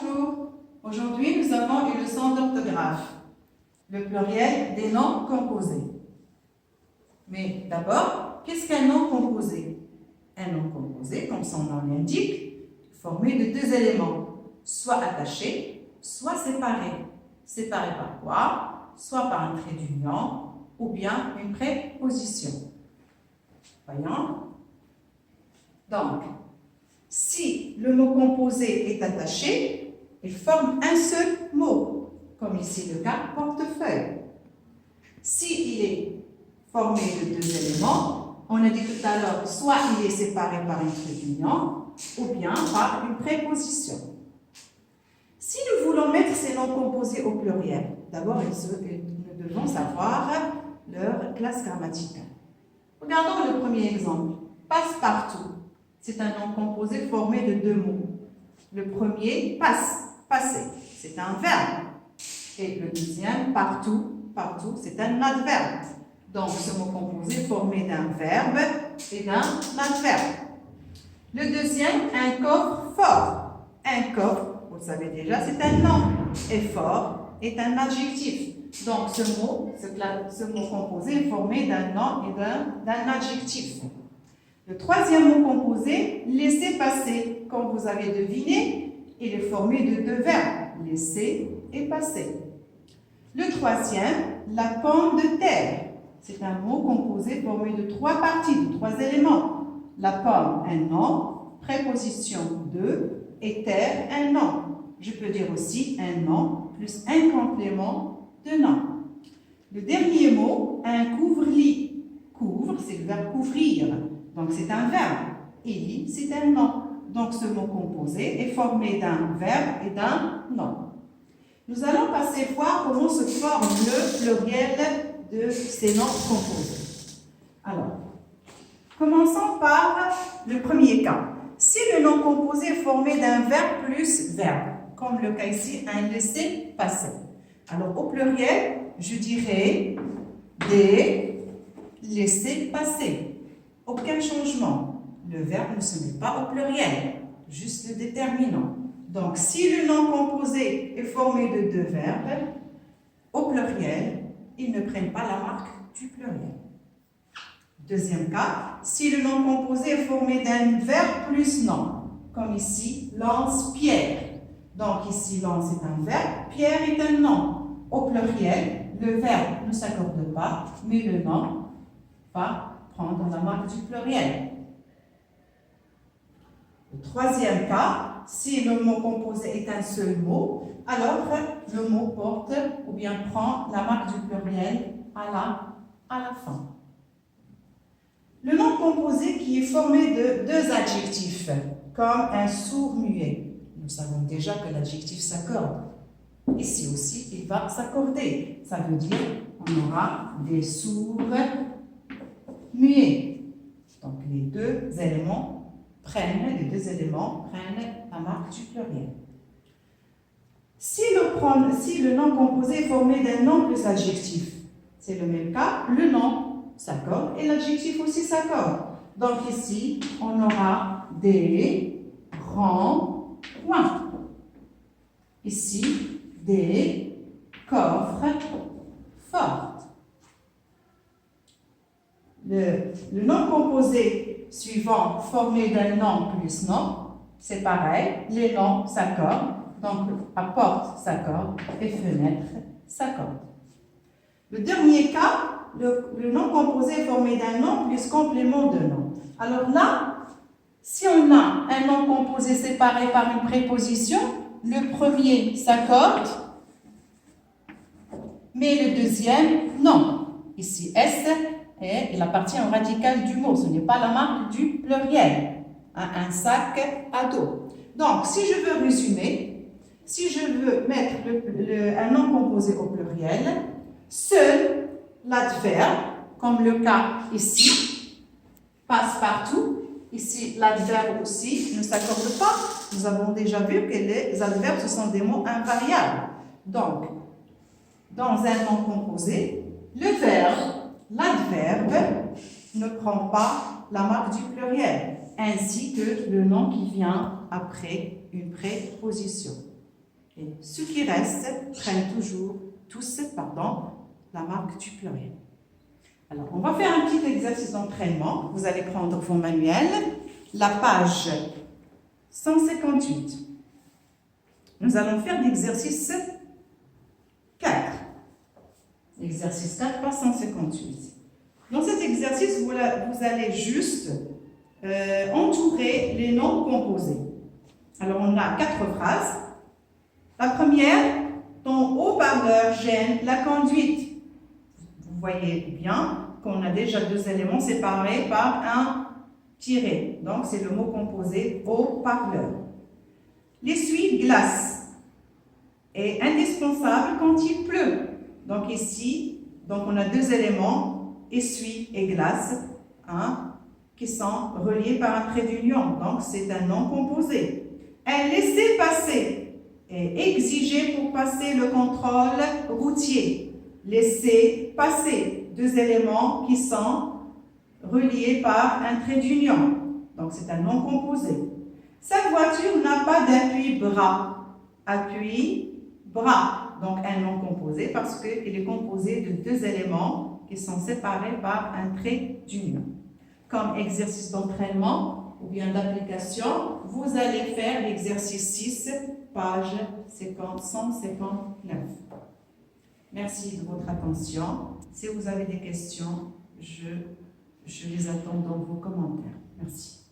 Bonjour, aujourd'hui nous avons une leçon d'orthographe, le pluriel des noms composés. Mais d'abord, qu'est-ce qu'un nom composé? Un nom composé, comme son nom l'indique, formé de deux éléments, soit attachés, soit séparés. Séparés par quoi? Soit par un trait d'union ou bien une préposition. Voyons. Donc, si le mot composé est attaché, il forme un seul mot, comme ici le cas portefeuille. S'il est formé de deux éléments, on a dit tout à l'heure, soit il est séparé par un trait d'union ou bien par une préposition. Si nous voulons mettre ces noms composés au pluriel, d'abord nous devons savoir leur classe grammaticale. Regardons le premier exemple. Passe-partout. C'est un nom composé formé de deux mots. Le premier, passe, passer, c'est un verbe. Et le deuxième, partout, partout, c'est un adverbe. Donc, ce mot composé est formé d'un verbe et d'un adverbe. Le deuxième, un coffre fort. Un coffre, vous le savez déjà, c'est un nom. Et fort est un adjectif. Donc, ce mot composé est formé d'un nom et d'un adjectif. Le troisième mot composé, laisser passer. Comme vous avez deviné, il est formé de deux verbes, laisser et passer. Le troisième, la pomme de terre. C'est un mot composé formé de trois parties, de trois éléments. La pomme, un nom, préposition de, et terre, un nom. Je peux dire aussi un nom plus un complément de nom. Le dernier mot, un couvre-lit. Couvre, c'est le verbe couvrir. Donc, c'est un verbe. Et lit, c'est un nom. Donc, ce mot composé est formé d'un verbe et d'un nom. Nous allons passer voir comment se forme le pluriel de ces noms composés. Alors, commençons par le premier cas. Si le nom composé est formé d'un verbe plus verbe, comme le cas ici, un laisser-passer. Alors, au pluriel, je dirais des laissés-passer. Aucun changement. Le verbe ne se met pas au pluriel, juste le déterminant. Donc, si le nom composé est formé de deux verbes, au pluriel, ils ne prennent pas la marque du pluriel. Deuxième cas, si le nom composé est formé d'un verbe plus nom, comme ici, lance-pierre. Donc, ici, lance est un verbe, pierre est un nom. Au pluriel, le verbe ne s'accorde pas, mais le nom va prendre la marque du pluriel. Le troisième cas, si le mot composé est un seul mot, alors le mot porte ou bien prend la marque du pluriel à la fin. Le nom composé qui est formé de deux adjectifs, comme un sourd-muet. Nous savons déjà que l'adjectif s'accorde. Ici aussi, il va s'accorder. Ça veut dire qu'on aura des sourds muets. Donc, les deux éléments prennent la marque du pluriel. Si le nom composé est formé d'un nom plus adjectif, c'est le même cas, le nom s'accorde et l'adjectif aussi s'accorde. Donc ici, on aura des grands points. Ici, des coffres forts. Le nom composé suivant formé d'un nom plus nom, c'est pareil, les noms s'accordent, donc à porte s'accorde et fenêtre s'accorde. Le dernier cas, le nom composé formé d'un nom plus complément de nom. Alors là, si on a un nom composé séparé par une préposition, le premier s'accorde, mais le deuxième, non. Ici, S et il appartient au radical du mot, ce n'est pas la marque du pluriel. Un sac à dos. Donc, si je veux résumer, si je veux mettre un nom composé au pluriel, seul l'adverbe, comme le cas ici, passe partout. Ici, l'adverbe aussi ne s'accorde pas. Nous avons déjà vu que les adverbes, ce sont des mots invariables. Donc, dans un nom composé, le verbe, l'adverbe, ne prend pas la marque du pluriel, ainsi que le nom qui vient après une préposition. Et ceux qui restent prennent tous, la marque du pluriel. Alors, on va faire un petit exercice d'entraînement. Vous allez prendre vos manuels, la page 158. Nous allons faire l'exercice 4. L'exercice 4, page 158. Dans cet exercice, vous allez juste entourer les noms composés. Alors, on a 4 phrases. La première, ton haut-parleur gêne la conduite. Vous voyez bien qu'on a déjà 2 éléments séparés par un tiret. Donc, c'est le mot composé haut-parleur. L'essuie-glace est indispensable quand il pleut. Donc, ici, on a 2 éléments, essuie et glace, qui sont reliés par un trait d'union. Donc, c'est un nom composé. Un laissez-passer est exigé pour passer le contrôle routier. Laisser passer, 2 éléments qui sont reliés par un trait d'union. Donc, c'est un nom composé. Sa voiture n'a pas d'appui-bras. Appui-bras. Donc, un nom composé parce qu'il est composé de 2 éléments qui sont séparés par un trait d'union. Comme exercice d'entraînement ou bien d'application, vous allez faire l'exercice 6, page 159. Merci de votre attention. Si vous avez des questions, je les attends dans vos commentaires. Merci.